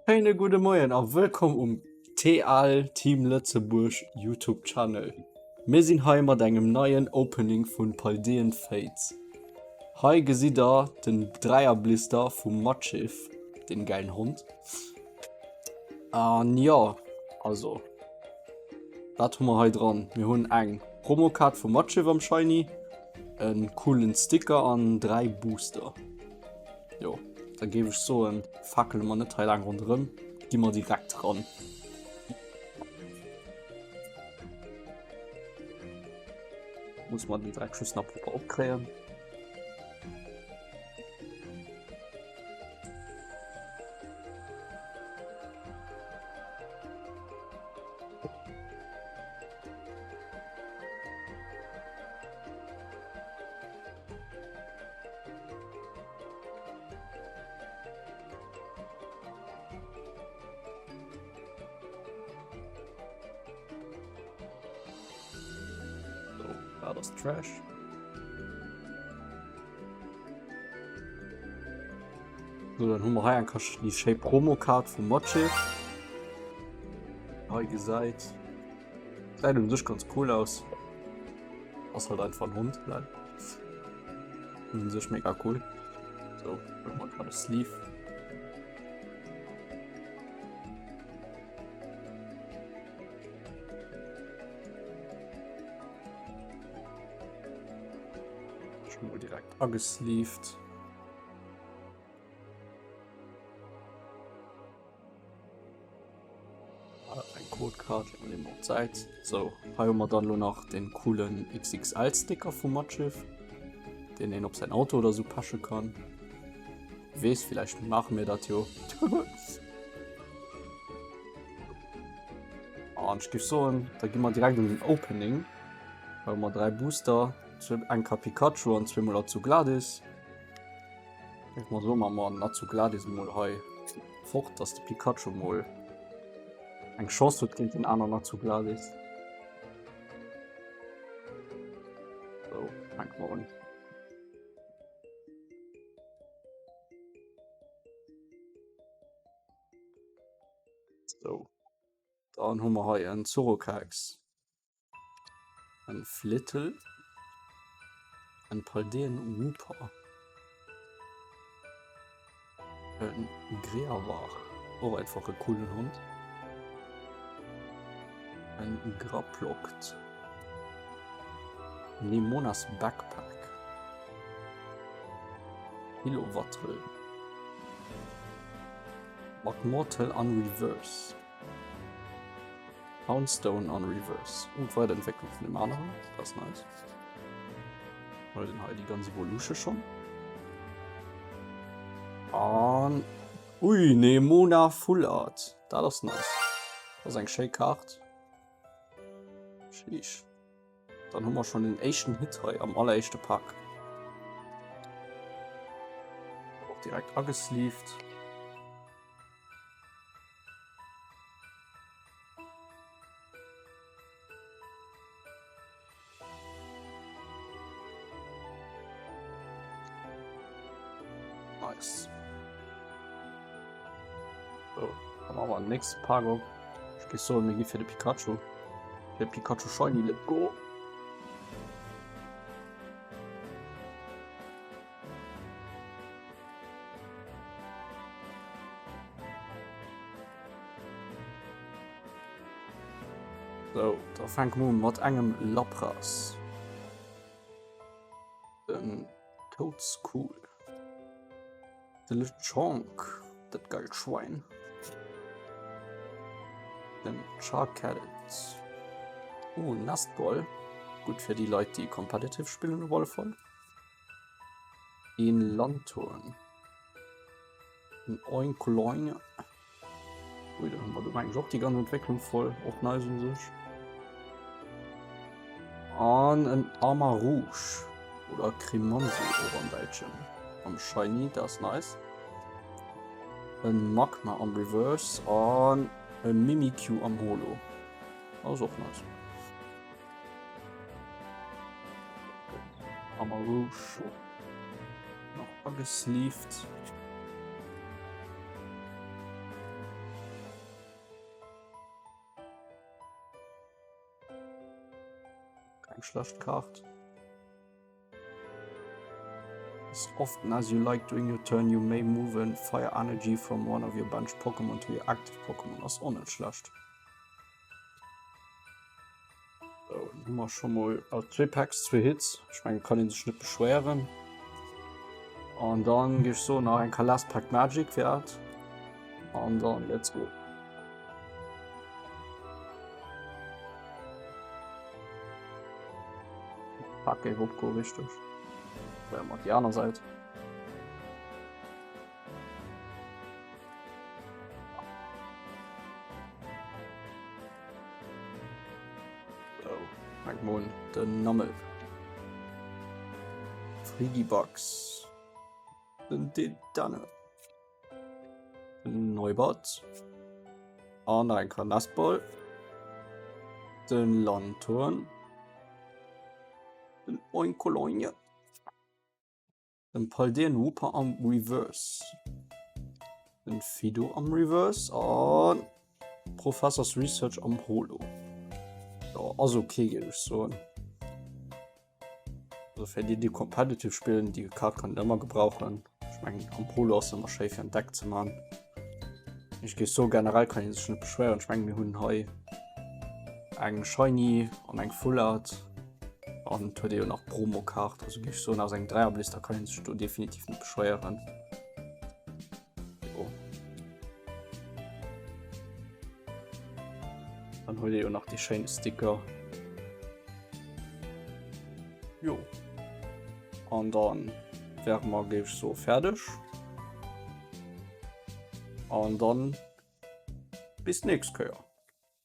Eine gute Morgen und willkommen TL Team Lützeburg YouTube-Channel. Wir sind heute mit einem neuen Opening von Paldeen Fates. Heute sieht da den Dreierblister vom Mattschiff, den geilen Hund. Und ja, also, das haben wir heute dran. Wir haben eine Promocard vom Mattschiff am Shiny, einen coolen Sticker und 3 Booster. Jo, da gebe ich so einen Fackel mal nicht lang rundherum. Gehen wir direkt dran. Muss man den Dreckschuss noch abklären. So, das ist Trash. So, dann haben wir hier einfach die Shape Promo-Card vom Mattschiff. Wie gesagt, sieht an sich ganz cool aus. Was halt einfach ein Hund bleibt. An sich mega cool. So, machen wir gerade Sleeve. Schon mal direkt angesleeved. Ein Codecard, wenn man noch Zeit. So, hier haben wir dann nur noch den coolen XXL-Sticker vom Mattschiff, den er auf sein Auto oder so passen kann. Ich weiß, vielleicht machen wir das jo. Und ich gebe so, da gehen wir direkt in den Opening. Da haben wir 3 Booster, ein Pikachu und 2 Mal zu Gladys. Ich mal so, machen wir zu Gladys mal hier fort, dass der Pikachu mal eine Chance hat gegen den anderen zu Gladys. So, danke mal. So, dann haben wir hier einen Zorokax, einen Flittle, einen Paldeen Wooper, einen Greawar, auch einfach einen coolen Hund, einen Graploct, Nemonas Backpack, Kilowattrel, Magmortal on Reverse, Poundstone on Reverse und Weiterentwicklung von dem anderen, das ist nice. Weil den halt die ganze Evolution schon. Und ui, Nemona Full Art. Das ist nice. Das ist ein Shake-Card. Sheesh. Dann haben wir schon den ersten Hit hier am allerersten Pack. Auch direkt angesleeved. Nice. So, dann machen wir den nächsten Pack auf. Ich gehe so mir für den Pikachu. Der Pikachu Shiny, let's go. So, da fangen wir mit einem Lapras. Den Toadstool. Den Lechonk, das geile Schwein. Den Charcadet. Nastball. Gut für die Leute, die competitive spielen wollen voll. In Lanturn. Ein Oinkoloin. Ui, da haben wir eigentlich auch die ganze Entwicklung voll. Auch nice in sich. Und ein Armor Rouge. Oder Cremonsi oder ein Deutschen. Am Shiny, das ist nice. Ein Magma am Reverse und ein Mimikyu am Holo. Das ist auch nice. Armor Rouge. Noch angesleeved. Eng schlecht Kart. As often as you like during your turn, you may move and fire energy from one of your bench Pokémon to your active Pokémon. Das ist auch nicht schlecht. So, immer schon mal 2 Packs, 2 Hits. Ich meine, kann ihn sich nicht beschweren. Und dann gehe ich so nach ein Last Pack Magic Wert. Und dann let's go. Pack ich Rupko richtig. Wenn man die andere Seite. So, Magmon, der Nommel. Frigibox. Den Danne. Den Neubot. Und ein Kanastball. Den Lantern. Den Oinkolonie. Den Paldean Wooper am Reverse. Den Fido am Reverse. Und Professors Research am Holo. Ja, also okay, geht es so. Also für die Competitive spielen, die Karte kann immer gebrauchen. Ich meine, am Holo ist immer schön für ein Deck zu machen. Ich gehe so generell, kann ich sich nicht beschweren. Ich meine, wir haben heute einen Shiny und einen Full Art. Und heute auch noch Promo-Karte. Also gehe ich so nach seinem Dreierblister, kann ich sich definitiv nicht beschweren. Jo. Dann heute auch noch die schönen Sticker. Jo. Und dann wären wir, glaube ich, so fertig. Und dann bis nächstes Jahr.